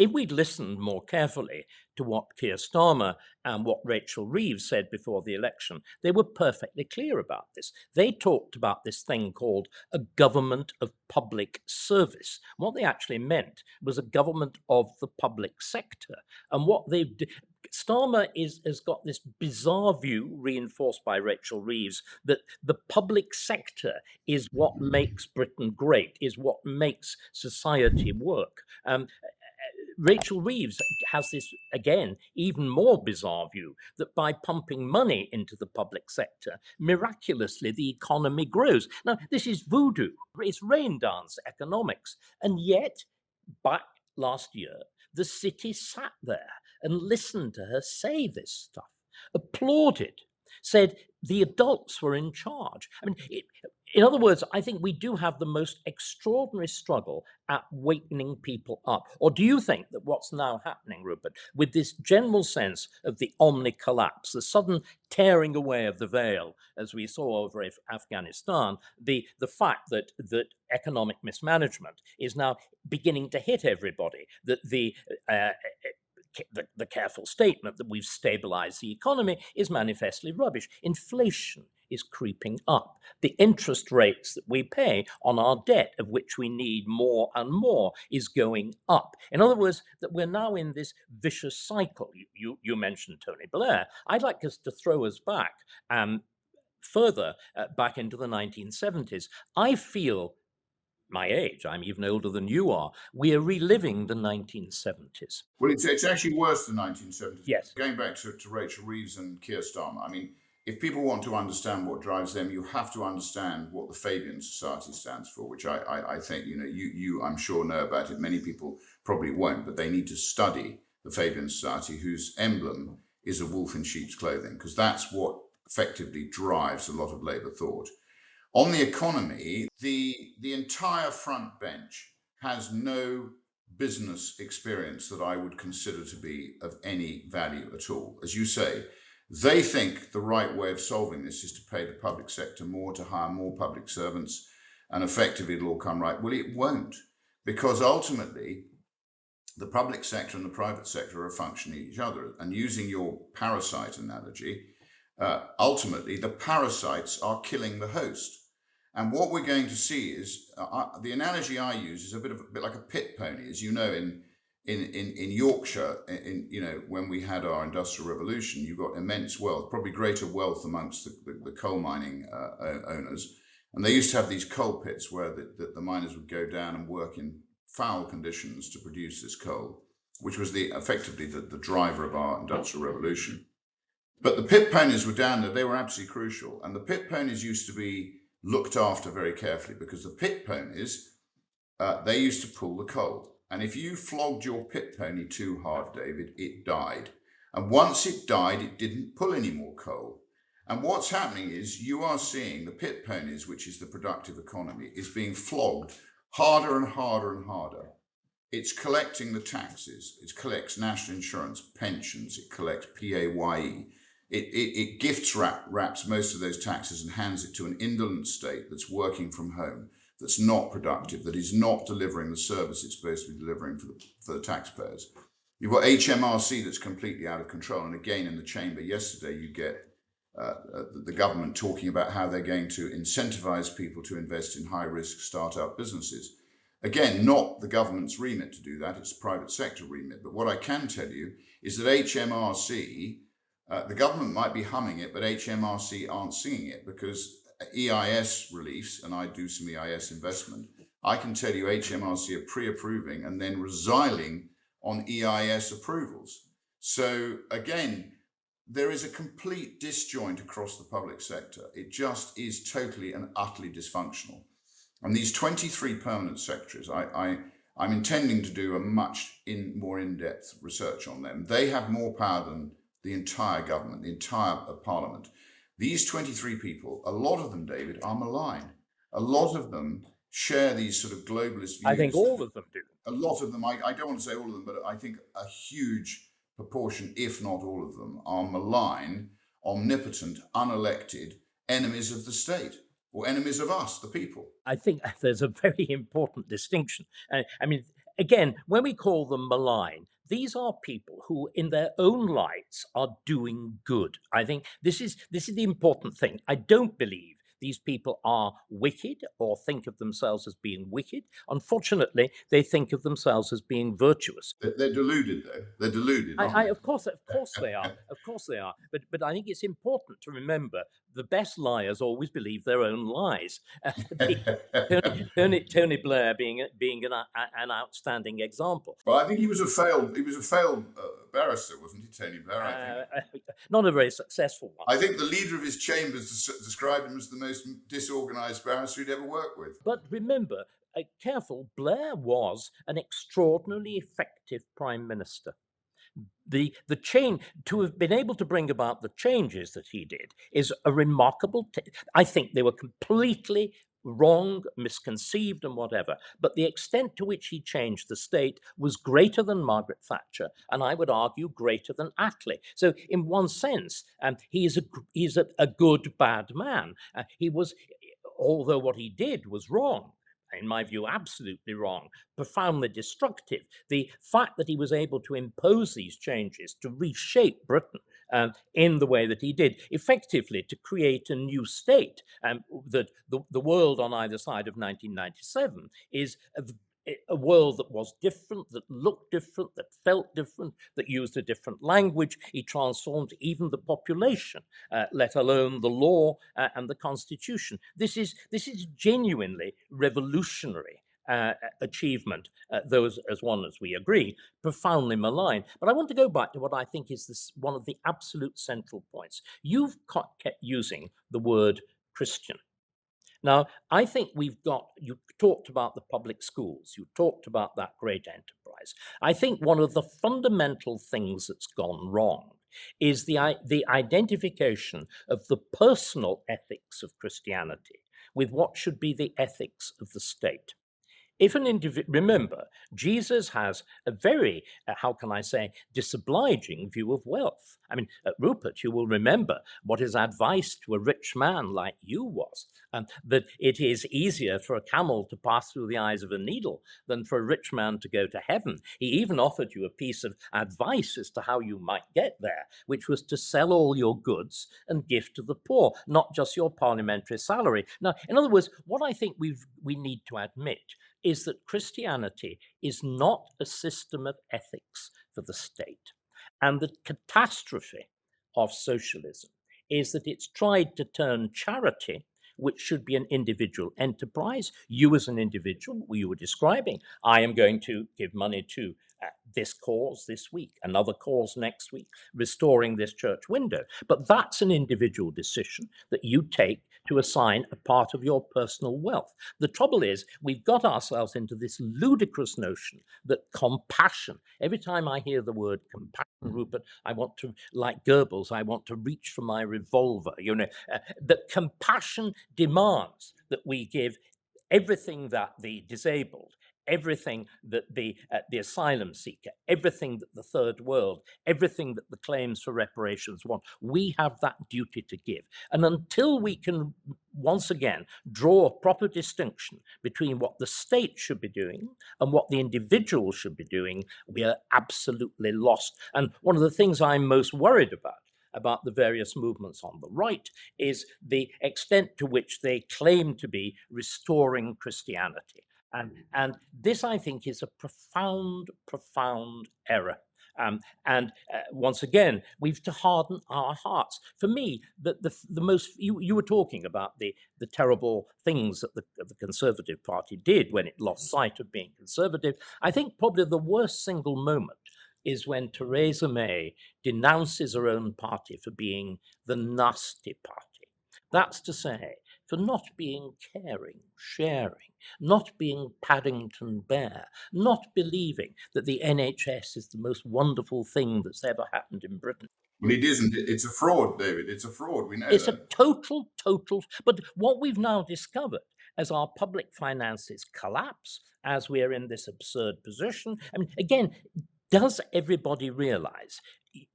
if we'd listened more carefully to what Keir Starmer and what Rachel Reeves said before the election, they were perfectly clear about this. They talked about this thing called a government of public service. What they actually meant was a government of the public sector. And what they've Starmer has got this bizarre view, reinforced by Rachel Reeves, that the public sector is what makes Britain great, is what makes society work. Rachel Reeves has this, again, even more bizarre view that by pumping money into the public sector, miraculously the economy grows. Now, this is voodoo. It's rain dance economics. And yet, back last year, the city sat there and listened to her say this stuff, applauded, said the adults were in charge. I mean, in other words, I think we do have the most extraordinary struggle at wakening people up. Or do you think that what's now happening, Rupert, with this general sense of the omni collapse, the sudden tearing away of the veil, as we saw over Afghanistan, the fact that economic mismanagement is now beginning to hit everybody, that the careful statement that we've stabilized the economy is manifestly rubbish. Inflation is creeping up. The interest rates that we pay on our debt, of which we need more and more, is going up. In other words, that we're now in this vicious cycle. You mentioned Tony Blair. I'd like us to throw us back further back into the 1970s. I feel my age, I'm even older than you are, we are reliving the 1970s. Well, it's actually worse than 1970s. Yes. Going back to Rachel Reeves and Keir Starmer, I mean, if people want to understand what drives them, you have to understand what the Fabian Society stands for, which I think, you I'm sure know about it. Many people probably won't, but they need to study the Fabian Society, whose emblem is a wolf in sheep's clothing, because that's what effectively drives a lot of Labour thought. On the economy, the entire front bench has no business experience that I would consider to be of any value at all. As you say, they think the right way of solving this is to pay the public sector more, to hire more public servants, and effectively it'll all come right. Well, it won't, because ultimately the public sector and the private sector are functioning each other. And using your parasite analogy, ultimately the parasites are killing the host. And what we're going to see is, the analogy I use is a bit like a pit pony. As you know, in Yorkshire, when we had our industrial revolution, you got immense wealth, probably greater wealth amongst the coal mining owners. And they used to have these coal pits where the miners would go down and work in foul conditions to produce this coal, which was effectively the driver of our industrial revolution. But the pit ponies were down there. They were absolutely crucial. And the pit ponies used to be looked after very carefully, because the pit ponies, they used to pull the coal. And if you flogged your pit pony too hard, David, it died. And once it died, it didn't pull any more coal. And what's happening is you are seeing the pit ponies, which is the productive economy, is being flogged harder and harder and harder. It's collecting the taxes. It collects national insurance, pensions. It collects PAYE. It gifts wraps most of those taxes and hands it to an indolent state that's working from home, that's not productive, that is not delivering the service it's supposed to be delivering for the taxpayers. You've got HMRC that's completely out of control. And again, in the chamber yesterday, you get the government talking about how they're going to incentivize people to invest in high-risk startup businesses. Again, not the government's remit to do that, it's private sector remit. But what I can tell you is that HMRC, the government might be humming it, but HMRC aren't singing it, because EIS reliefs, and I do some EIS investment, I can tell you HMRC are pre-approving and then resiling on EIS approvals. So again, there is a complete disjoint across the public sector. It just is totally and utterly dysfunctional. And these 23 permanent secretaries, I'm intending to do a much more in-depth research on them. They have more power than the entire government, the entire parliament. These 23 people, a lot of them, David, are malign. A lot of them share these sort of globalist views. I think all of them do. A lot of them, I don't want to say all of them, but I think a huge proportion, if not all of them, are malign, omnipotent, unelected enemies of the state, or enemies of us, the people. I think there's a very important distinction. I mean, again, when we call them malign, these are people who, in their own lights, are doing good. I think this is the important thing. I don't believe these people are wicked or think of themselves as being wicked. Unfortunately, they think of themselves as being virtuous. They're deluded, though. They're deluded, aren't Of course they are. Of course they are. But I think it's important to remember the best liars always believe their own lies. they? Tony Blair being an outstanding example. Well, I think he was a failed barrister, wasn't he, Tony Blair? Not a very successful one. I think the leader of his chambers described him as the most disorganized barrister he'd ever worked with. But remember, careful, Blair was an extraordinarily effective prime minister. The change, to have been able to bring about the changes that he did, is a remarkable. I think they were completely wrong, misconceived, and whatever. But the extent to which he changed the state was greater than Margaret Thatcher, and I would argue greater than Attlee. So, in one sense, he's a good bad man. He was, although what he did was wrong, in my view, absolutely wrong, profoundly destructive. The fact that he was able to impose these changes to reshape Britain in the way that he did, effectively to create a new state, that the world on either side of 1997 is a world that was different, that looked different, that felt different, that used a different language. He transformed even the population, let alone the law and the constitution. This is genuinely revolutionary achievement, though as one as we agree, profoundly malign. But I want to go back to what I think is one of the absolute central points. You've kept using the word Christian. Now, I think you talked about the public schools, you talked about that great enterprise. I think one of the fundamental things that's gone wrong is the identification of the personal ethics of Christianity with what should be the ethics of the state. If an remember, Jesus has a very, how can I say, disobliging view of wealth. I mean, Rupert, you will remember what his advice to a rich man like you was, that it is easier for a camel to pass through the eyes of a needle than for a rich man to go to heaven. He even offered you a piece of advice as to how you might get there, which was to sell all your goods and give to the poor, not just your parliamentary salary. Now, in other words, what I think we need to admit is that Christianity is not a system of ethics for the state. And the catastrophe of socialism is that it's tried to turn charity, which should be an individual enterprise, you as an individual, you were describing, I am going to give money to this cause this week, another cause next week, restoring this church window. But that's an individual decision that you take to assign a part of your personal wealth. The trouble is, we've got ourselves into this ludicrous notion that compassion, every time I hear the word compassion, Rupert, I want to, like Goebbels, I want to reach for my revolver, that compassion demands that we give everything that the disabled, everything that the asylum seeker, everything that the third world, everything that the claims for reparations want, we have that duty to give. And until we can once again draw a proper distinction between what the state should be doing and what the individual should be doing, we are absolutely lost. And one of the things I'm most worried about the various movements on the right is the extent to which they claim to be restoring Christianity. And this, I think, is a profound, profound error. Once again, we've to harden our hearts. For me, the most, you were talking about the terrible things that the Conservative Party did when it lost sight of being conservative. I think probably the worst single moment is when Theresa May denounces her own party for being the nasty party. That's to say, for not being caring, sharing, not being Paddington Bear, not believing that the NHS is the most wonderful thing that's ever happened in Britain. Well, it isn't. It's a fraud, David. It's a fraud. We know it's that. a total. But what we've now discovered as our public finances collapse, as we are in this absurd position, I mean, again, does everybody realize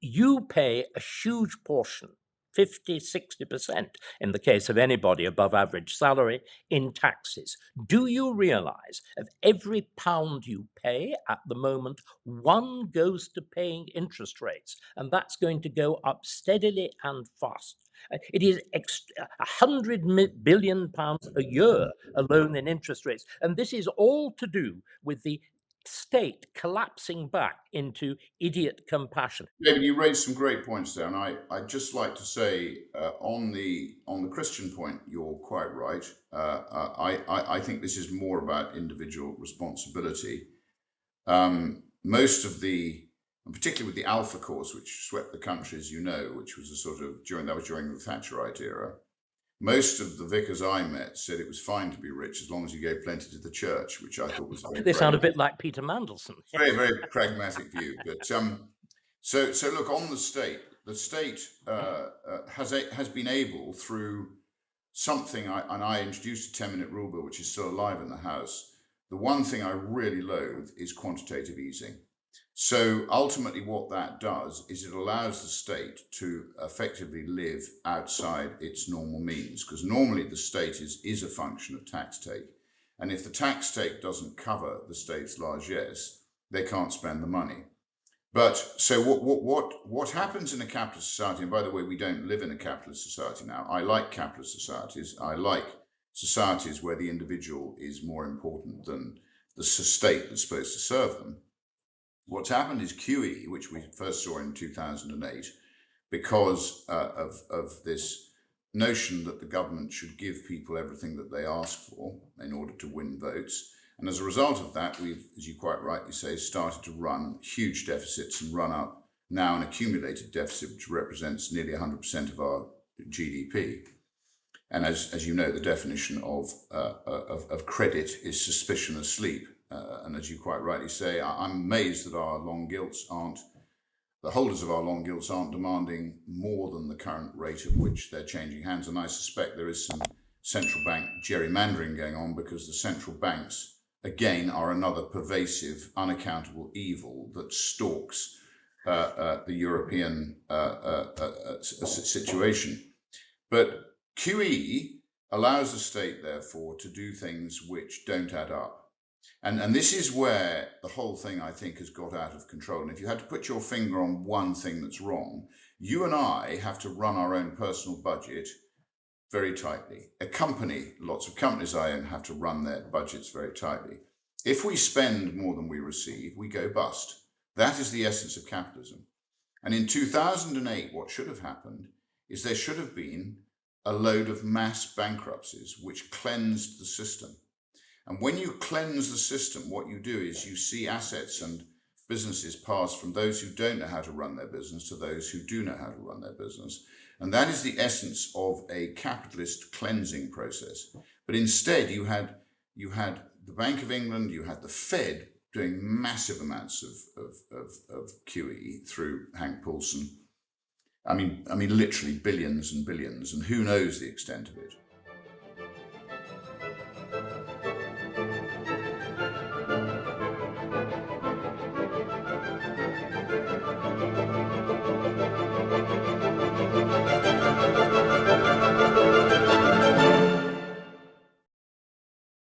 you pay a huge portion 50, 60% in the case of anybody above average salary in taxes. Do you realize of every pound you pay at the moment, one goes to paying interest rates, and that's going to go up steadily and fast. It is £100 billion a year alone in interest rates. And this is all to do with the state collapsing back into idiot compassion. David, you raised some great points there, and I'd just like to say on the Christian point, you're quite right. I think this is more about individual responsibility. Most of and particularly with the Alpha course, which swept the country, as you know, which was a sort of during the Thatcherite era. Most of the vicars I met said it was fine to be rich as long as you gave plenty to the church, which I thought was very. They sound a bit like Peter Mandelson. Very, very pragmatic view. But so look, on the state has been able through something, and I introduced a 10-minute rule bill, which is still alive in the House. The one thing I really loathe is quantitative easing. So ultimately what that does is it allows the state to effectively live outside its normal means, because normally the state is a function of tax take. And if the tax take doesn't cover the state's largesse, they can't spend the money. But so what happens in a capitalist society, and by the way, we don't live in a capitalist society now. I like capitalist societies. I like societies where the individual is more important than the state that's supposed to serve them. What's happened is QE, which we first saw in 2008, because of this notion that the government should give people everything that they ask for in order to win votes. And as a result of that, we've, as you quite rightly say, started to run huge deficits and run up now an accumulated deficit, which represents nearly 100% of our GDP. And as you know, the definition of credit is suspicion asleep. And as you quite rightly say, I'm amazed that our long gilts the holders of our long gilts aren't demanding more than the current rate at which they're changing hands. And I suspect there is some central bank gerrymandering going on, because the central banks, again, are another pervasive, unaccountable evil that stalks the European situation. But QE allows the state, therefore, to do things which don't add up. And this is where the whole thing, I think, has got out of control. And if you had to put your finger on one thing that's wrong, you and I have to run our own personal budget very tightly. Lots of companies I own have to run their budgets very tightly. If we spend more than we receive, we go bust. That is the essence of capitalism. And in 2008, what should have happened is there should have been a load of mass bankruptcies which cleansed the system. And when you cleanse the system, what you do is you see assets and businesses pass from those who don't know how to run their business to those who do know how to run their business. And that is the essence of a capitalist cleansing process. But instead, you had the Bank of England, you had the Fed doing massive amounts of QE through Hank Paulson. I mean, literally billions and billions, and who knows the extent of it.